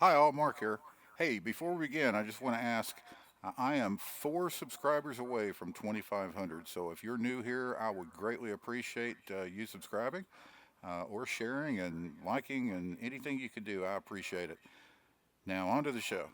Hi, all. Mark here. Hey, before we begin, I just want to ask I am 4 subscribers away from 2,500. So if you're new here, I would greatly appreciate you subscribing or sharing and liking and anything you could do. I appreciate it. Now, on to the show.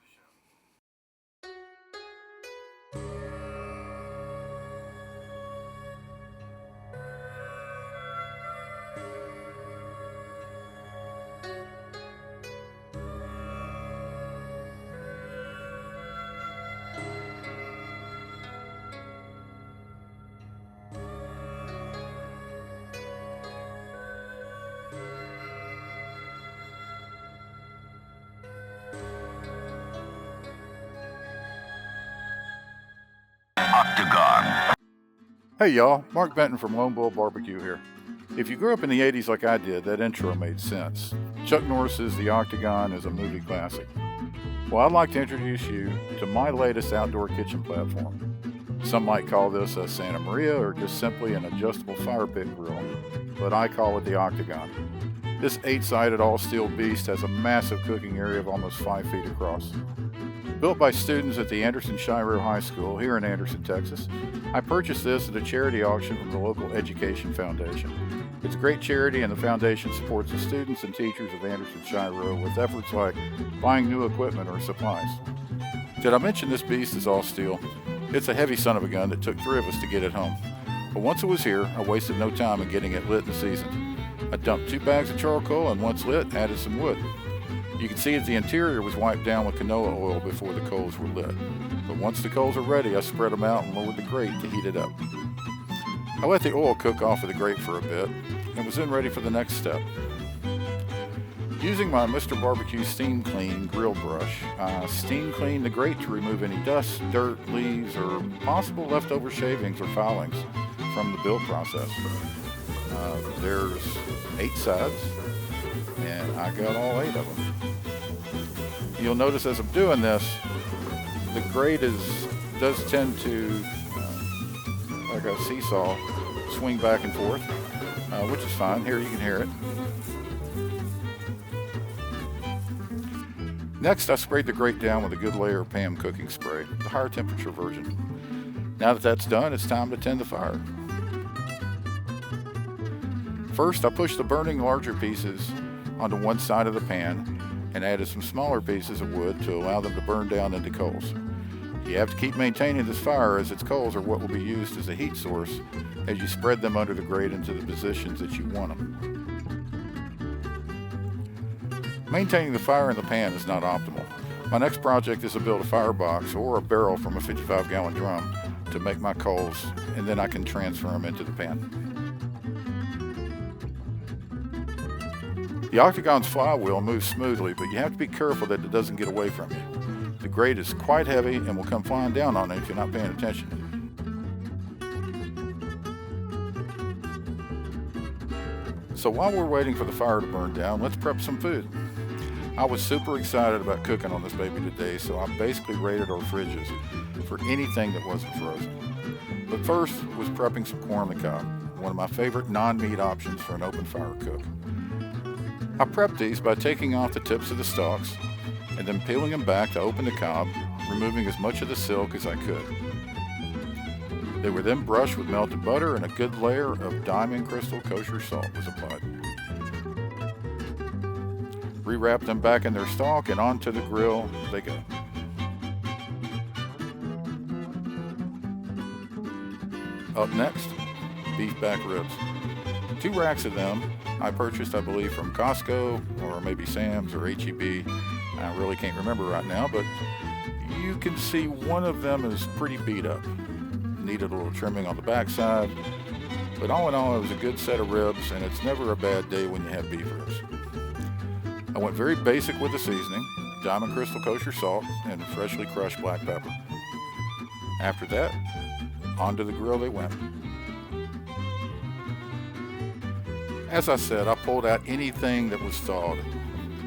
Octagon. Hey, y'all. Mark Benton from Lone Bull BBQ here. If you grew up in the 80s like I did, that intro made sense. Chuck Norris's The Octagon is a movie classic. Well, I'd like to introduce you to my latest outdoor kitchen platform. Some might call this a Santa Maria or just simply an adjustable fire pit grill, but I call it the Octagon. This 8-sided all-steel beast has a massive cooking area of almost 5 feet across. Built by students at the Anderson-Shiro High School here in Anderson, Texas, I purchased this at a charity auction from the local Education Foundation. It's a great charity, and the foundation supports the students and teachers of Anderson-Shiro with efforts like buying new equipment or supplies. Did I mention this beast is all steel? It's a heavy son of a gun that took 3 of us to get it home. But once it was here, I wasted no time in getting it lit and seasoned. I dumped 2 bags of charcoal, and once lit, added some wood. You can see that the interior was wiped down with canola oil before the coals were lit. But once the coals were ready, I spread them out and lowered the grate to heat it up. I let the oil cook off of the grate for a bit and was then ready for the next step. Using my Mr. Barbecue Steam Clean grill brush, I steam clean the grate to remove any dust, dirt, leaves, or possible leftover shavings or filings from the build process. There's 8 sides, and I got all 8 of them. You'll notice as I'm doing this, the grate does tend to, like a seesaw, swing back and forth, which is fine. Here you can hear it. Next, I sprayed the grate down with a good layer of PAM cooking spray, the higher temperature version. Now that that's done, it's time to tend the fire. First, I pushed the burning larger pieces onto one side of the pan and added some smaller pieces of wood to allow them to burn down into coals. You have to keep maintaining this fire, as its coals are what will be used as a heat source as you spread them under the grate into the positions that you want them. Maintaining the fire in the pan is not optimal. My next project is to build a firebox or a barrel from a 55-gallon drum to make my coals, and then I can transfer them into the pan. The Octagon's flywheel moves smoothly, but you have to be careful that it doesn't get away from you. The grate is quite heavy and will come flying down on it if you're not paying attention. So while we're waiting for the fire to burn down, let's prep some food. I was super excited about cooking on this baby today, so I basically raided our fridges for anything that wasn't frozen. But first was prepping some corn on the cob, one of my favorite non-meat options for an open fire cook. I prepped these by taking off the tips of the stalks and then peeling them back to open the cob, removing as much of the silk as I could. They were then brushed with melted butter, and a good layer of diamond crystal kosher salt was applied. Rewrap them back in their stalk, and onto the grill they go. Up next, beef back ribs. 2 racks of them I purchased, I believe, from Costco or maybe Sam's or H-E-B. I really can't remember right now, but you can see one of them is pretty beat up. Needed a little trimming on the backside, but all in all, it was a good set of ribs, and it's never a bad day when you have beef ribs. I went very basic with the seasoning, diamond crystal kosher salt, and freshly crushed black pepper. After that, onto the grill they went. As I said, I pulled out anything that was thawed,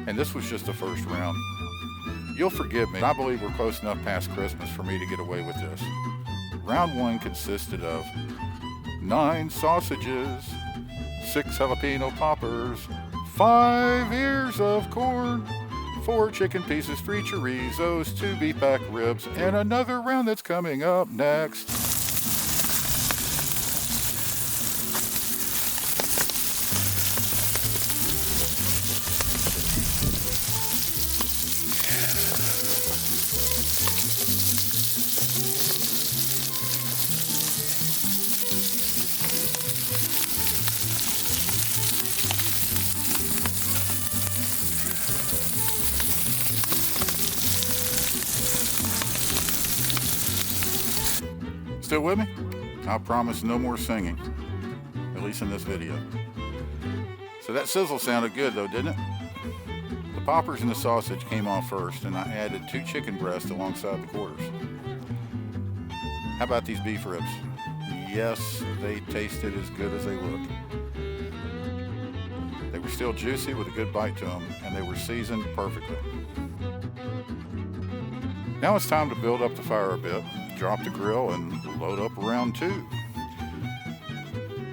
and this was just the first round. You'll forgive me, I believe we're close enough past Christmas for me to get away with this. Round 1 consisted of 9 sausages, 6 jalapeno poppers, 5 ears of corn, 4 chicken pieces, 3 chorizos, 2 beef back ribs, and another round that's coming up next. Still with me? I promise no more singing, at least in this video. So that sizzle sounded good though, didn't it? The poppers and the sausage came off first, and I added 2 chicken breasts alongside the quarters. How about these beef ribs? Yes, they tasted as good as they look. They were still juicy with a good bite to them, and they were seasoned perfectly. Now it's time to build up the fire a bit, drop the grill, and load up round 2.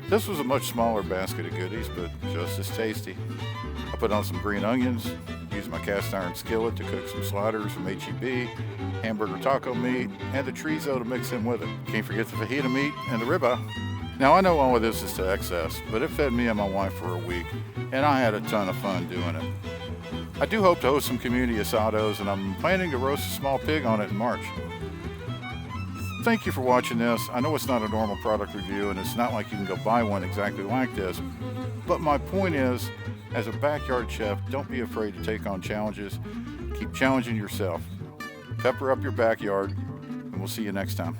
This was a much smaller basket of goodies, but just as tasty. I put on some green onions, used my cast iron skillet to cook some sliders from HEB, hamburger taco meat, and the chorizo to mix in with it. Can't forget the fajita meat and the ribeye. Now I know all of this is to excess, but it fed me and my wife for a week, and I had a ton of fun doing it. I do hope to host some community asados, and I'm planning to roast a small pig on it in March. Thank you for watching this. I know it's not a normal product review, and it's not like you can go buy one exactly like this, but my point is, as a backyard chef, don't be afraid to take on challenges. Keep challenging yourself. Pepper up your backyard, and we'll see you next time.